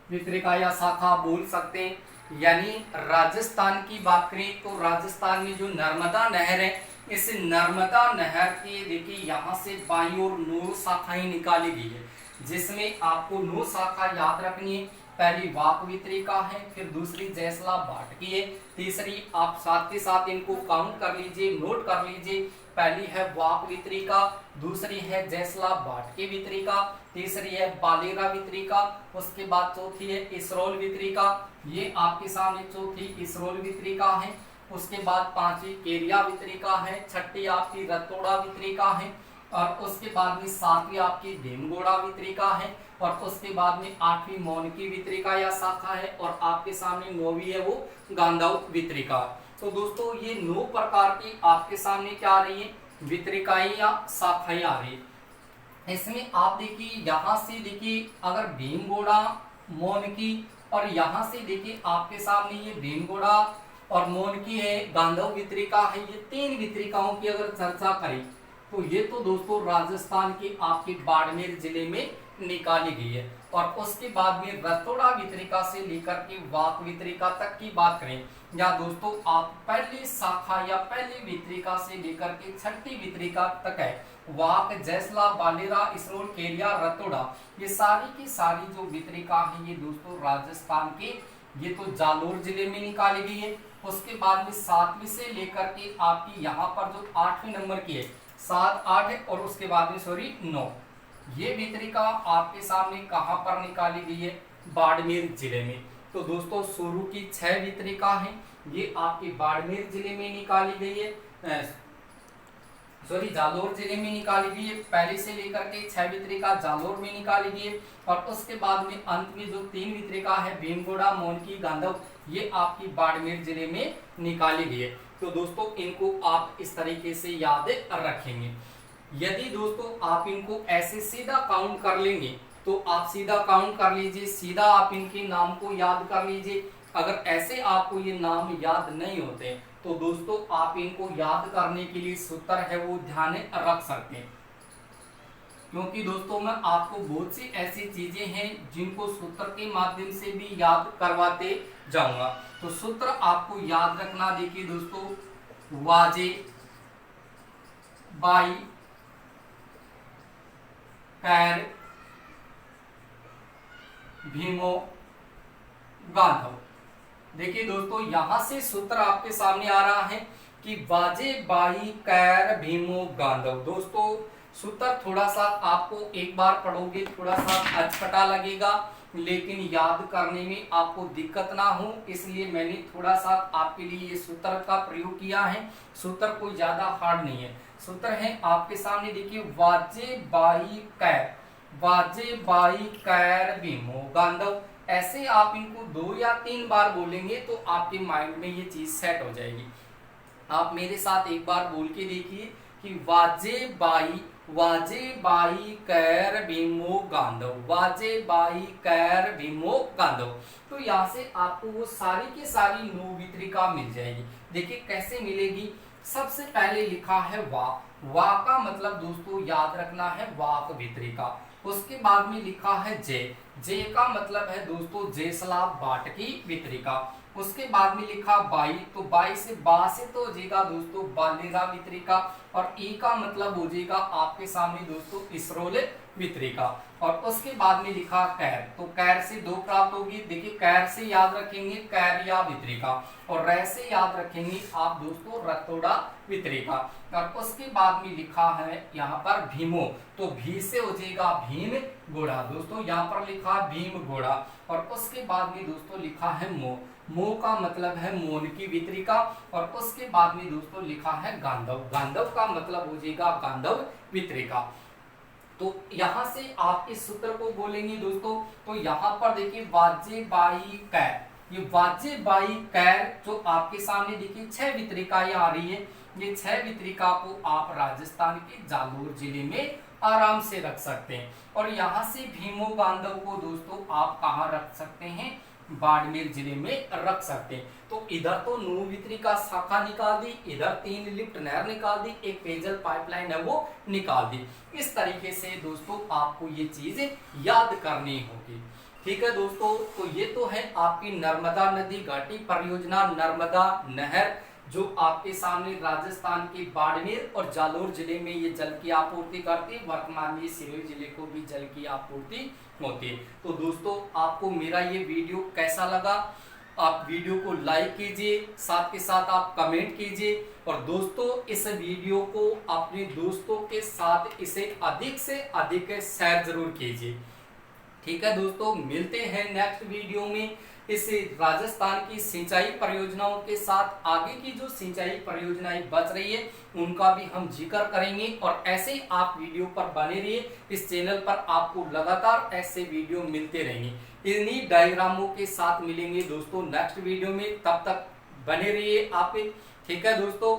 वितरिका या शाखा बोल सकते हैं। यानी राजस्थान की बात करें तो राजस्थान में जो नर्मदा नहर है, इस नर्मदा नहर की देखिए यहाँ से बाईं ओर 9 शाखाएं निकाली गई है, जिसमें आपको 9 शाखा याद रखनी है। पहली वाक वितरिका है, फिर दूसरी जैसला बाटकी है, तीसरी आप साथ के साथ इनको काउंट कर लीजिए, नोट कर लीजिए। पहली है वाक वितरिका, दूसरी है जैसला बाटकी वितरिका, तीसरी है बालेरा वितरिका, उसके बाद चौथी है इसरोल वितरिका। ये आपके सामने चौथी इसरोल वितरिका है। उसके बाद 5वीं केरिया वितरिका है, 6ठी आपकी रतोड़ा वितरिका है, और उसके बाद में 7वीं आपकी भीमगोड़ा वितरिका है, और उसके बाद में 8वीं मौन की वितरिका या शाखा है, और आपके सामने 9वीं है वो गांधाव वितरिका। तो दोस्तों ये 9 प्रकार की आपके सामने क्या आ रही है, वितरिकाएं या शाखाएं आ रही है। इसमें आप देखिए यहाँ से देखिए अगर भीमगोड़ा, मौन की, और यहाँ से देखिए आपके सामने ये भीमगोड़ा और मौन की है, गांधाव वितरिका है, ये 3 वितरिकाओं की अगर चर्चा करें तो ये तो दोस्तों राजस्थान के आपके बाड़मेर जिले में निकाली गई है। और उसके बाद में रतोड़ा वितरिका से लेकर के वाक वितरिका तक की बात करें, या दोस्तों आप पहली शाखा या पहली वितरिका से लेकर के 6ठी वितरिका तक है, वाक, जैसला, बालेरा, इसरोल, केरिया, रतोड़ा, ये सारी की सारी जो वितरिका है ये दोस्तों राजस्थान के, ये तो जालोर जिले में निकाली गई है। उसके बाद में 7वीं से लेकर के आपकी यहाँ पर जो 8वें नंबर की है, 7, 8 है, और उसके बाद में 9, ये वितरिका आपके सामने कहां पर निकाली गई है, बाड़मेर जिले में। तो दोस्तों शुरू की 6 वितरिका हैं, ये आपके बाड़मेर जिले में निकाली गई है। जालोर जिले में निकाली गई है। पहले से लेकर के 6 वितरिका जालोर में निकाली गई है और उसके बाद में अंत में जो 3 वितरिका है भीमगोड़ा, मोनकी, गांधव, ये आपकी बाड़मेर जिले में निकाली गई है। तो दोस्तों इनको आप इस तरीके से याद रखेंगे। यदि दोस्तों आप इनको ऐसे सीधा काउंट कर लेंगे तो आप सीधा काउंट कर लीजिए, सीधा आप इनके नाम को याद कर लीजिए। अगर ऐसे आपको ये नाम याद नहीं होते तो दोस्तों आप इनको याद करने के लिए सूत्र है वो ध्यान रख सकते हैं, क्योंकि दोस्तों मैं आपको बहुत सी ऐसी चीजें हैं जिनको सूत्र के माध्यम से भी याद करवाते जाऊंगा। तो सूत्र आपको याद रखना, देखिए दोस्तों, वाजे, बाई, कैर, भीमो, गांधव। देखिए दोस्तों यहां से सूत्र आपके सामने आ रहा है कि वाजे, बाई, कैर, भीमो, गांधव। दोस्तों सूत्र थोड़ा सा आपको एक बार पढ़ोगे थोड़ा सा अटपटा लगेगा, लेकिन याद करने में आपको दिक्कत ना हो इसलिए मैंने थोड़ा सा आपके लिए ये सूत्र का प्रयोग किया है। सूत्र कोई ज्यादा हार्ड नहीं है। सूत्र है आपके सामने, देखिए, वाजे, बाई, कैर, वाजे, बाई, कैर, भीमो, गांधव। ऐसे आप इनको 2 या 3 बार बोलेंगे तो आपके माइंड में ये चीज सेट हो जाएगी। आप मेरे साथ एक बार बोल के देखिए कि वाजे, बाई, कैर, भीमो, गांधव, वाजे, बाई, कैर, भीमो, गांधव। तो यहाँ से आपको वो सारी की सारी 9 वितरिका मिल जाएगी। देखिए कैसे मिलेगी। सबसे पहले लिखा है वा, वा का मतलब दोस्तों याद रखना है वाक वितरिका। उसके बाद में लिखा है जे, जे का मतलब है दोस्तों जेसला बाटकी वितरिका। उसके बाद में लिखा बाई, तो बाई से बा से तो हो जाएगा दोस्तों बालेरा वितरिका, और ई का मतलब हो जाएगा आपके सामने दोस्तों इसरोले वितरिका। और उसके बाद में लिखा कैर, तो कैर से 2 प्राप्त होगी। देखिए कैर से याद रखेंगे कैरिया वितरिका, और रै से याद रखेंगे आप दोस्तों रतोड़ा वितरिका। और उसके बाद में लिखा है यहाँ पर भीमो, तो भी से हो जाएगा भीम घोड़ा। दोस्तों यहाँ पर लिखा भीम घोड़ा। और उसके बाद में दोस्तों लिखा है मो, मो का मतलब है मोन की वितरिका। और उसके बाद में दोस्तों लिखा है गांधव, गांधव का मतलब हो जाएगा गांधव वितरिका। तो यहां से आप इस सूत्र को बोलेंगे दोस्तों। तो यहाँ पर देखिए वाजे, बाई, कैर, ये वाजे, बाई, कैर जो आपके सामने देखिए 6 वितरिकाएं आ रही है। ये 6 वितरिका को आप राजस्थान के जालोर जिले में आराम से रख सकते हैं। और यहाँ से भीमो, गांधव को दोस्तों आप कहाँ रख सकते हैं, बाड़मेर जिले में रख सकते हैं। तो इधर तो 9 वितरिका शाखा निकाल दी, इधर 3 लिफ्ट नहर निकाल दी, एक पेयजल पाइपलाइन है वो निकाल दी। इस तरीके से दोस्तों आपको ये चीजें याद करनी होगी। ठीक है दोस्तों, तो ये तो है आपकी नर्मदा नदी घाटी परियोजना, नर्मदा नहर, जो आपके सामने राजस्थान के बाड़मेर और जालोर जिले में ये जल की आपूर्ति करती है। वर्तमान में सिरोही जिले को भी जल की आपूर्ति होती है। तो दोस्तों आपको मेरा ये वीडियो कैसा लगा, आप वीडियो को लाइक कीजिए, साथ के साथ आप कमेंट कीजिए, और दोस्तों इस वीडियो को अपने दोस्तों के साथ इसे अधिक से अधिक शेयर जरूर कीजिए। ठीक है दोस्तों, मिलते हैं नेक्स्ट वीडियो में इस राजस्थान की सिंचाई परियोजनाओं के साथ। आगे की जो सिंचाई परियोजनाएं बच रही है उनका भी हम जिक्र करेंगे, और ऐसे ही आप वीडियो पर बने रहिए। इस चैनल पर आपको लगातार ऐसे वीडियो मिलते रहेंगे। इन्हीं डायग्रामों के साथ मिलेंगे दोस्तों नेक्स्ट वीडियो में, तब तक बने रहिए आप। ठीक है दोस्तों।